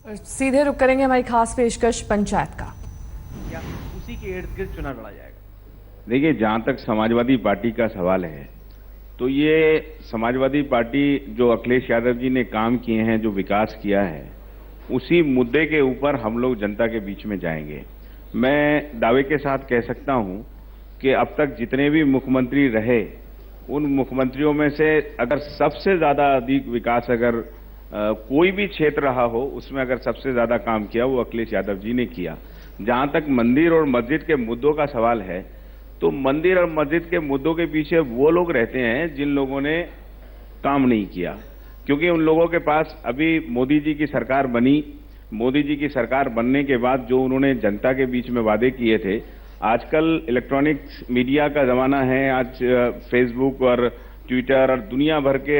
सीधे रुक करेंगे हमारी खास पेशकश पंचायत का। या उसी के इर्द गिर्द चुनाव लड़ा जाएगा। देखिए, जहां तक समाजवादी पार्टी का सवाल है तो ये समाजवादी पार्टी जो अखिलेश यादव जी ने काम किए हैं, जो विकास किया है, उसी मुद्दे के ऊपर हम लोग जनता के बीच में जाएंगे। मैं दावे के साथ कह सकता हूं कि अब तक जितने भी मुख्यमंत्री रहे, उन मुख्यमंत्रियों में से अगर सबसे ज्यादा अधिक विकास अगर कोई भी क्षेत्र रहा हो, उसमें अगर सबसे ज्यादा काम किया वो अखिलेश यादव जी ने किया। जहां तक मंदिर और मस्जिद के मुद्दों का सवाल है, तो मंदिर और मस्जिद के मुद्दों के पीछे वो लोग रहते हैं जिन लोगों ने काम नहीं किया, क्योंकि उन लोगों के पास अभी मोदी जी की सरकार बनी। मोदी जी की सरकार बनने के बाद जो उन्होंने जनता के बीच में वादे किए थे, आजकल इलेक्ट्रॉनिक्स मीडिया का जमाना है, आज फेसबुक और ट्विटर और दुनिया भर के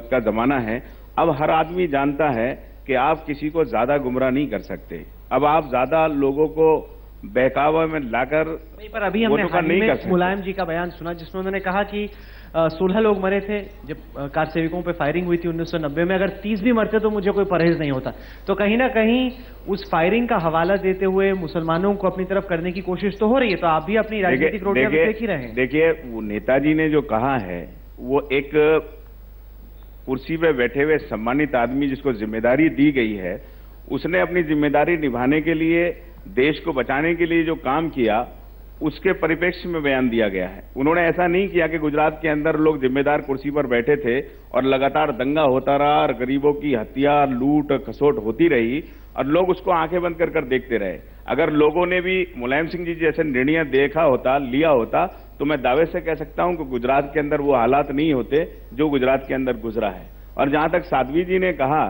का जमाना है। अब हर आदमी जानता है कि आप किसी को ज्यादा गुमराह नहीं कर सकते। अब आप ज्यादा लोगों को बहकावा में लाकर नहीं, पर अभी हमने हाल ही में मुलायम जी का बयान सुना जिसमें उन्होंने कहा कि 16 लोग मरे थे जब कार सेवकों पे फायरिंग हुई थी 1990 में। अगर 30 भी मरते तो मुझे कोई परहेज नहीं होता। तो कहीं ना कहीं उस फायरिंग का हवाला देते हुए मुसलमानों को अपनी तरफ करने की कोशिश तो हो रही है। तो आप भी अपनी राजनीतिक रोटियां देख ही रहे हैं। देखिए, वो नेताजी ने जो कहा है, वो एक कुर्सी पे बैठे हुए सम्मानित आदमी जिसको जिम्मेदारी दी गई है, उसने अपनी जिम्मेदारी निभाने के लिए, देश को बचाने के लिए जो काम किया, उसके परिप्रेक्ष्य में बयान दिया गया है। उन्होंने ऐसा नहीं किया कि गुजरात के अंदर लोग जिम्मेदार कुर्सी पर बैठे थे और लगातार दंगा होता रहा और गरीबों की हत्या, लूट खसोट होती रही और लोग उसको आंखें बंद कर देखते रहे। अगर लोगों ने भी मुलायम सिंह जी जैसे निर्णय लिया होता तो मैं दावे से कह सकता हूं कि गुजरात के अंदर वो हालात नहीं होते जो गुजरात के अंदर गुजरा है। और जहां तक साध्वी जी ने कहा,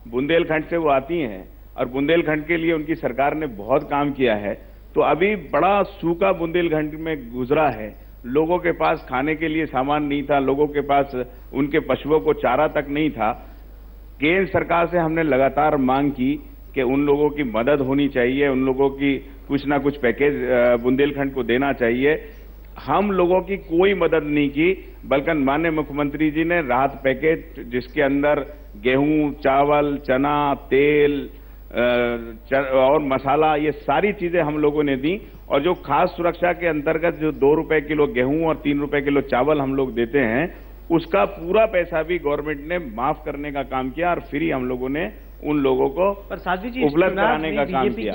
बुंदेलखंड से वो आती हैं और बुंदेलखंड के लिए उनकी सरकार ने बहुत काम किया है, तो अभी बड़ा सूखा बुंदेलखंड में गुजरा है। लोगों के पास खाने के लिए सामान नहीं था, लोगों के पास उनके पशुओं को चारा तक नहीं था। केंद्र सरकार से हमने लगातार मांग की कि उन लोगों की मदद होनी चाहिए, उन लोगों की कुछ ना कुछ पैकेज बुंदेलखंड को देना चाहिए। हम लोगों की कोई मदद नहीं की, बल्कि माननीय मुख्यमंत्री जी ने राहत पैकेज जिसके अंदर गेहूं, चावल, चना, तेल और मसाला, ये सारी चीजें हम लोगों ने दी। और जो खास सुरक्षा के अंतर्गत जो 2 रुपए किलो गेहूं और 3 रुपए किलो चावल हम लोग देते हैं, उसका पूरा पैसा भी गवर्नमेंट ने माफ करने का काम किया और फ्री हम लोगों ने उन लोगों को उपलब्ध कराने का काम किया।